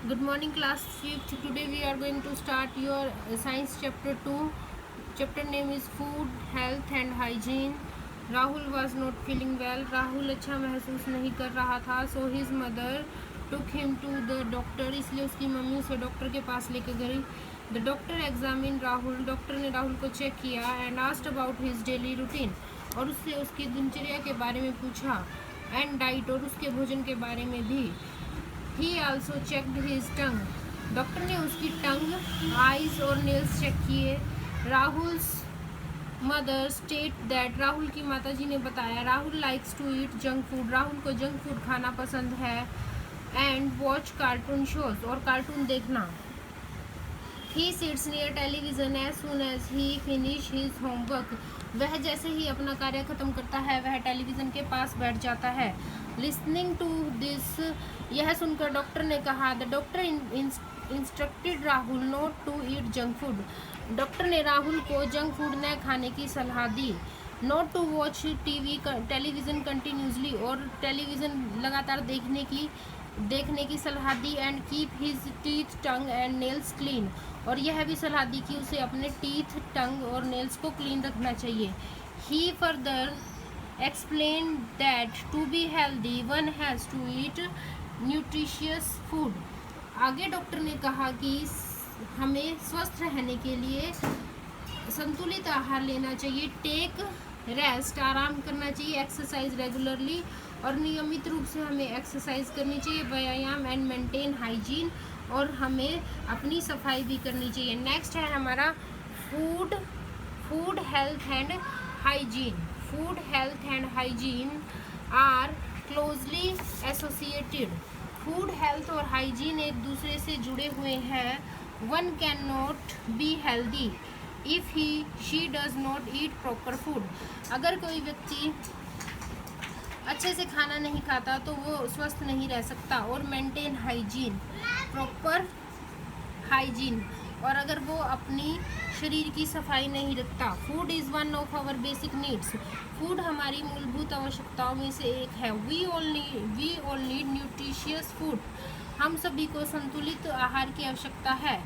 Good morning, class 5th. Today we are going to start your science chapter 2. Chapter name is food, health and hygiene. Rahul was not feeling well. Rahul अच्छा महसूस नहीं कर रहा था. So his mother took him to the doctor. इसलिए उसकी mummy उसे doctor के पास लेकर गई. The doctor examined Rahul. Doctor ने राहुल को चेक किया and asked about his daily routine. और उससे उसकी दिनचर्या के बारे में पूछा. And diet और उसके भोजन के बारे में भी. He also checked his tongue. Doctor ने उसकी टंग, आइज और नेल्स चेक किए. Rahul's mother state that Rahul की माताजी ने बताया Rahul likes to eat junk food. Rahul को जंक फूड खाना पसंद है. एंड वॉच कार्टून शोज और कार्टून देखना. He sits near television as soon as he finish his homework. वह जैसे ही अपना कार्य खत्म करता है वह टेलीविज़न के पास बैठ जाता है. लिसनिंग टू दिस, यह सुनकर डॉक्टर ने कहा the doctor instructed Rahul not to eat junk food. Doctor ने राहुल को जंक फूड न खाने की सलाह दी. Not to watch television continuously, और टेलीविज़न लगातार देखने की सलाह दी. And keep his teeth tongue and nails clean, और यह भी सलाह दी कि उसे अपने टीथ टंग और नेल्स को क्लीन रखना चाहिए. He further explain that to be healthy one has to eat nutritious food. आगे डॉक्टर ने कहा कि हमें स्वस्थ रहने के लिए संतुलित आहार लेना चाहिए. टेक रेस्ट, आराम करना चाहिए. एक्सरसाइज रेगुलरली, और नियमित रूप से हमें एक्सरसाइज करनी चाहिए. व्यायाम एंड मेंटेन हाइजीन, और हमें अपनी सफाई भी करनी चाहिए. नेक्स्ट है हमारा food health and hygiene. Food health and hygiene are closely associated. Food health और हाइजीन एक दूसरे से जुड़े हुए हैं. One can not be healthy if she does not eat proper food. अगर कोई व्यक्ति अच्छे से खाना नहीं खाता तो वो स्वस्थ नहीं रह सकता. और मेंटेन हाइजीन, प्रॉपर हाइजीन, और अगर वो अपनी शरीर की सफाई नहीं रखता. Food is one of our basic needs. Food हमारी मूलभूत आवश्यकताओं में से एक है. We all need nutritious food. हम सभी को संतुलित आहार की आवश्यकता है.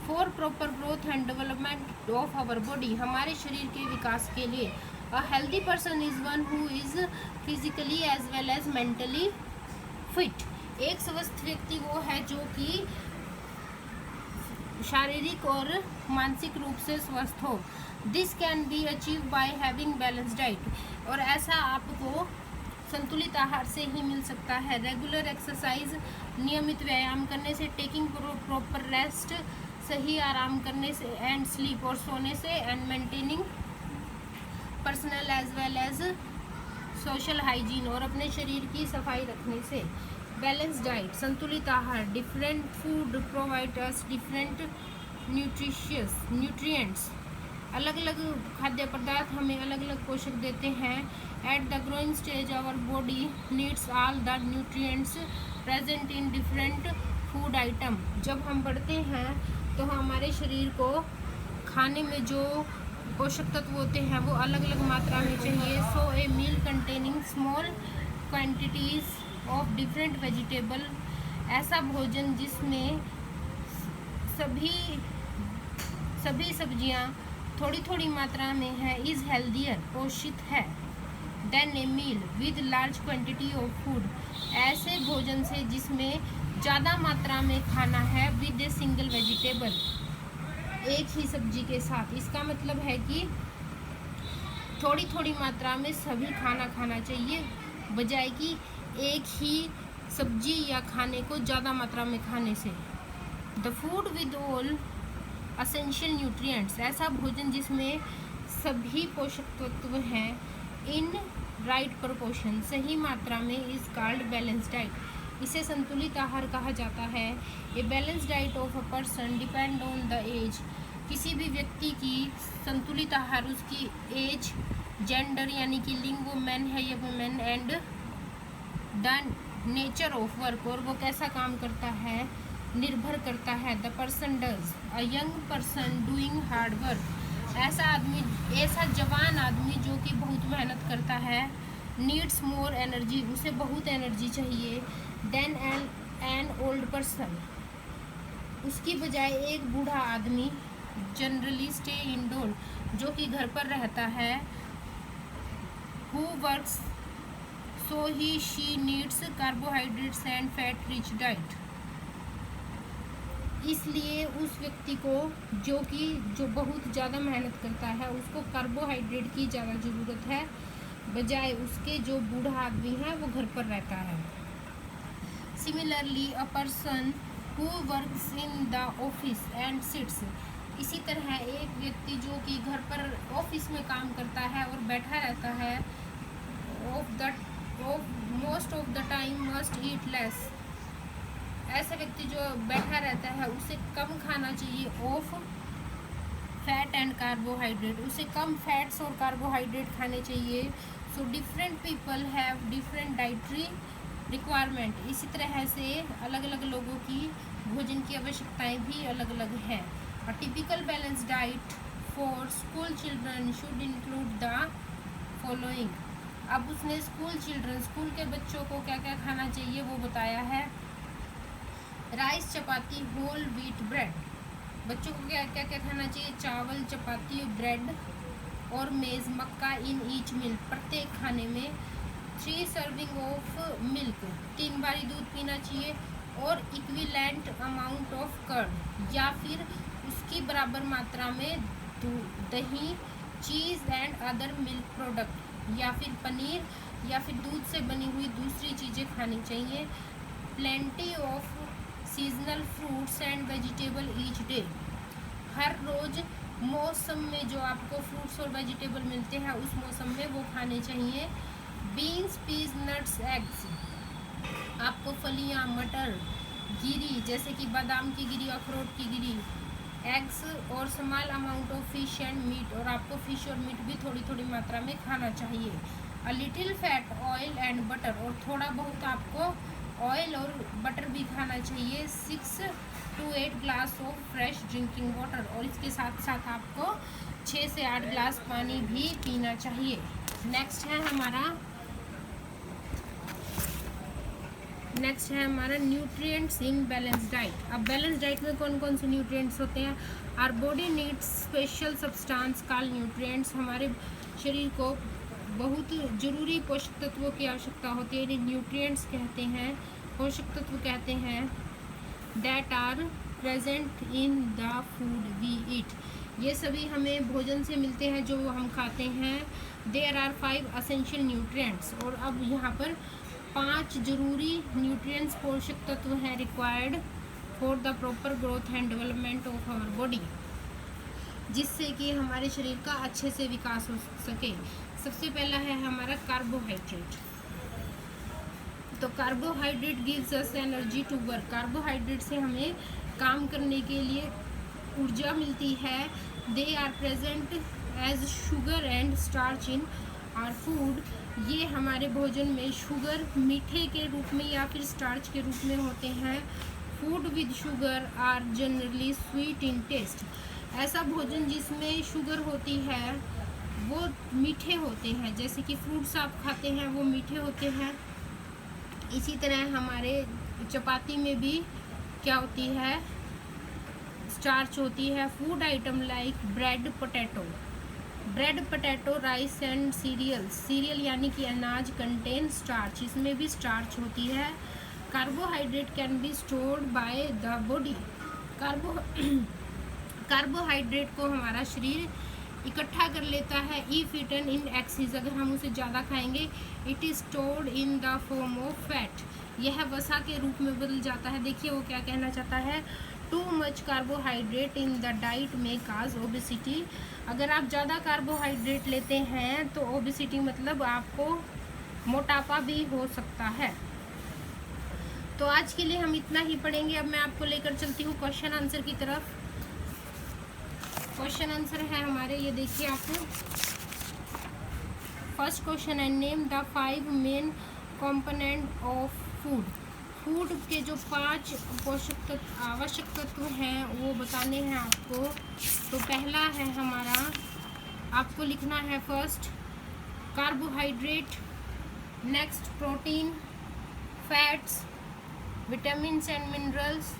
For proper growth and development of our body, हमारे शरीर के विकास के लिए. A healthy person is one who is physically as well as mentally fit. एक स्वस्थ व्यक्ति वो है जो कि शारीरिक और मानसिक रूप से स्वस्थ हो. This can be achieve by having balance diet, और ऐसा आपको संतुलित आहार से ही मिल सकता है. रेगुलर एक्सरसाइज, नियमित व्यायाम करने से. टेकिंग प्रॉपर रेस्ट, सही आराम करने से. एंड स्लीप, और सोने से. And maintaining personal as well as social hygiene, और अपने शरीर की सफाई रखने से. बैलेंस डाइट, संतुलित आहार. Different food provide us different nutrients. अलग अलग खाद्य पदार्थ हमें अलग अलग पोषक देते हैं. At the growing stage our body needs all the nutrients present in different food item. जब हम बढ़ते हैं तो हमारे शरीर को खाने में जो पोषक तत्व होते हैं वो अलग अलग मात्रा में चाहिए. So a meal containing small quantities of different vegetable, ऐसा भोजन जिसमें सभी सब्जियां थोड़ी थोड़ी मात्रा में है. इज़ हेल्दियर, पोषित है. Than a meal with large quantity of food, ऐसे भोजन से जिसमें ज़्यादा मात्रा में खाना है. विद ए सिंगल वेजिटेबल, एक ही सब्जी के साथ. इसका मतलब है कि थोड़ी थोड़ी मात्रा में सभी खाना खाना चाहिए, बजाय कि एक ही सब्जी या खाने को ज़्यादा मात्रा में खाने से. The food with all essential nutrients, ऐसा भोजन जिसमें सभी पोषक तत्व हैं. इन राइट प्रोपोर्शन, सही मात्रा में. इज़ कॉल्ड बैलेंस डाइट, इसे संतुलित आहार कहा जाता है. A balance diet of a person depend on the age, किसी भी व्यक्ति की संतुलित आहार उसकी एज, जेंडर यानी कि लिंग, वो मैन है या women, and the nature of work, और वो कैसा काम करता है, निर्भर करता है. The person does, a young person doing hard work, ऐसा जवान आदमी जो कि बहुत मेहनत करता है. नीड्स मोर एनर्जी, उसे बहुत एनर्जी चाहिए. देन एन ओल्ड पर्सन, उसकी बजाय एक बूढ़ा आदमी जनरली स्टे इंडोर, जो कि घर पर रहता है, who works so he she needs carbohydrates and fat rich diet. इसलिए उस व्यक्ति को जो बहुत ज़्यादा मेहनत करता है उसको कार्बोहाइड्रेट की ज़्यादा ज़रूरत है, बजाय उसके जो बूढ़ा आदमी है वो घर पर रहता है। Similarly a person who works in the office and seats, इसी तरह एक व्यक्ति जो कि घर पर ऑफिस में काम करता है और बैठा रहता है, most of the time must eat less, ऐसा व्यक्ति जो बैठा रहता है उसे कम खाना चाहिए ऑफ फैट एंड कार्बोहाइड्रेट, उसे कम फैट्स और कार्बोहाइड्रेट खाने चाहिए। So different people have different dietary requirement, इसी तरह से अलग अलग लोगों की भोजन की आवश्यकताएं भी अलग अलग हैं। A typical balance diet for school children should include the following. अब उसने स्कूल के बच्चों को क्या क्या खाना चाहिए वो बताया है। राइस, चपाती, होल व्हीट ब्रेड, बच्चों को क्या क्या खाना चाहिए, चावल, चपाती, ब्रेड और मेज़, मक्का इन ईच मील, प्रत्येक खाने में। 3 सर्विंग ऑफ मिल्क, 3 बारी दूध पीना चाहिए, और इक्विवेलेंट अमाउंट ऑफ कर्ड, या फिर उसकी बराबर मात्रा में दही, चीज़ एंड अदर मिल्क प्रोडक्ट, या फिर पनीर या फिर दूध से बनी हुई दूसरी चीज़ें खानी चाहिए। Plenty of seasonal fruits and vegetable each day, हर रोज़ मौसम में जो आपको फ्रूट्स और वेजिटेबल मिलते हैं उस मौसम में वो खाने चाहिए। बीन्स, पीज, नट्स, एग्स, आपको फलियां, मटर, गिरी जैसे कि बादाम की गिरी, अखरोट की गिरी, एग्स, और small amount of fish and meat, और आपको फिश और मीट भी थोड़ी थोड़ी मात्रा में खाना चाहिए। A little fat, oil and butter, और थोड़ा बहुत आपको ऑयल और बटर भी खाना चाहिए। 6 to 8 glass of fresh drinking water, और इसके साथ साथ आपको 6 से 8 ग्लास पानी भी पीना चाहिए। नेक्स्ट है हमारा न्यूट्रिएंट्स इन बैलेंस डाइट। अब बैलेंस डाइट में कौन कौन से न्यूट्रिएंट्स होते हैं। Our body needs special substance called nutrients, हमारे शरीर को बहुत जरूरी पोषक तत्वों की आवश्यकता होती है, इन्हें न्यूट्रिएंट्स कहते हैं, पोषक तत्व कहते हैं। That are present in the food we eat, ये सभी हमें भोजन से मिलते हैं जो हम खाते हैं। देयर आर 5 असेंशियल न्यूट्रिएंट्स, और अब यहाँ पर 5 जरूरी न्यूट्रिएंट्स पोषक तत्व हैं required for the proper growth and development of our body, जिससे कि हमारे शरीर का अच्छे से विकास हो सके। सबसे पहला है हमारा कार्बोहाइड्रेट। तो carbohydrate gives us energy to work, carbohydrate से हमें काम करने के लिए ऊर्जा मिलती है। They are present as sugar and starch in our food, ये हमारे भोजन में शुगर मीठे के रूप में या फिर स्टार्च के रूप में होते हैं। Food with sugar are generally sweet in taste, ऐसा भोजन जिसमें शुगर होती है वो मीठे होते हैं, जैसे कि फ्रूट्स आप खाते हैं वो मीठे होते हैं। इसी तरह हमारे चपाती में भी क्या होती है, स्टार्च होती है। Food item like bread, potato, rice and serial यानी कि अनाज कंटेन स्टार्च, इसमें भी स्टार्च होती है। Carbohydrate can be stored by the body, carbohydrate को हमारा शरीर इकट्ठा कर लेता है। इफ इटन इन एक्सेस, अगर हम उसे ज़्यादा खाएंगे, it is stored in the form of fat, यह वसा के रूप में बदल जाता है। देखिए वो क्या कहना चाहता है, too much carbohydrate in the diet में काज ओबेसिटी, अगर आप ज़्यादा कार्बोहाइड्रेट लेते हैं तो ओबेसिटी मतलब आपको मोटापा भी हो सकता है। तो आज के लिए हम इतना ही पढ़ेंगे। अब मैं आपको लेकर चलती हूँ क्वेश्चन आंसर की तरफ। क्वेश्चन आंसर है हमारे, ये देखिए आपको। फर्स्ट क्वेश्चन है, name the 5 main component of food, food के जो 5 पोषक तत्व आवश्यक तत्व हैं वो बताने हैं आपको। तो पहला है हमारा, आपको लिखना है first carbohydrate, next protein, fats, vitamins and minerals,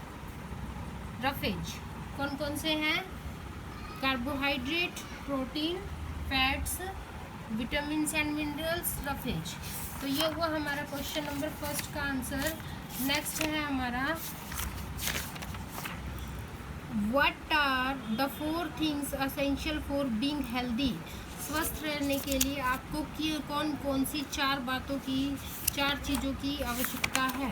roughage. कौन कौन से हैं? Carbohydrate, protein, fats, vitamin and minerals, roughage. तो ये हुआ हमारा क्वेश्चन नंबर फर्स्ट का आंसर। नेक्स्ट है हमारा, what are the 4 things essential for being healthy. स्वस्थ रहने के लिए आपको कौन कौन सी 4 चीज़ों की आवश्यकता है?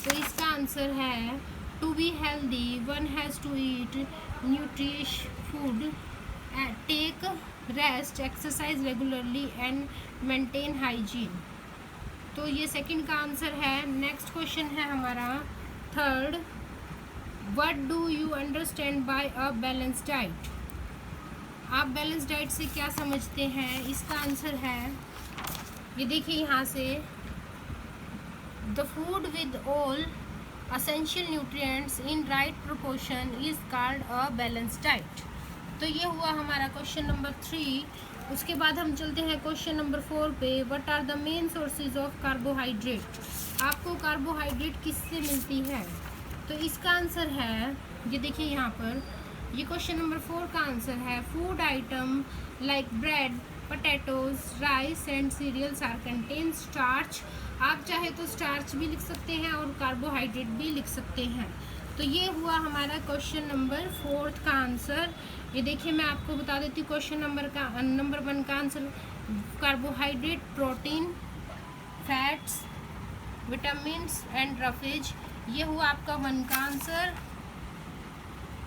तो इसका आंसर है, to be healthy one has to eat nutritious food, take rest, exercise regularly and maintain hygiene. तो ये सेकंड का आंसर है। नेक्स्ट क्वेश्चन है हमारा third, what do you understand by a balance diet. आप बैलेंस डाइट से क्या समझते हैं? इसका आंसर है, ये देखिए यहाँ से, the food with all essential nutrients in right proportion is called a balance diet. तो ये हुआ हमारा क्वेश्चन नंबर 3। उसके बाद हम चलते हैं क्वेश्चन नंबर 4 पे, what are the main sources of carbohydrate. आपको कार्बोहाइड्रेट किससे मिलती है? तो इसका आंसर है, ये देखिए यहाँ पर, ये क्वेश्चन नंबर 4 का आंसर है, food item like bread, potatoes, rice and cereals are contain starch. आप चाहे तो स्टार्च भी लिख सकते हैं और कार्बोहाइड्रेट भी लिख सकते हैं। तो ये हुआ हमारा क्वेश्चन नंबर 4 का आंसर। ये देखिए मैं आपको बता देती हूँ क्वेश्चन नंबर 1 का answer, carbohydrate, protein, fats, vitamins and roughage. ये हुआ आपका 1 का answer.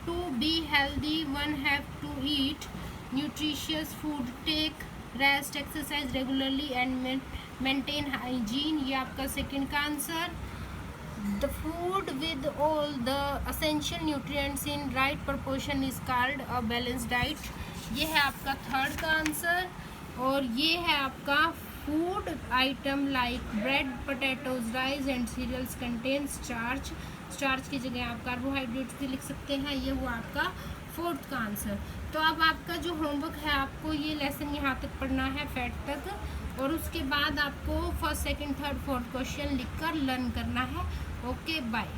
To be healthy one have to eat nutritious food, take rest, exercise regularly and maintain hygiene. ये आपका सेकंड का answer. The food with all the essential nutrients in right proportion is called a balance diet. ये है आपका third का answer. और ये है आपका, food item like bread, potatoes, rice and cereals contain starch. Starch की जगह आप कार्बोहाइड्रेट्स भी लिख सकते हैं। ये हुआ आपका 4th का आंसर। तो अब आपका जो होमवर्क है, आपको ये लेसन यहाँ तक पढ़ना है, फैट तक, और उसके बाद आपको first, second, third, fourth question लिखकर लर्न करना है। Okay, bye.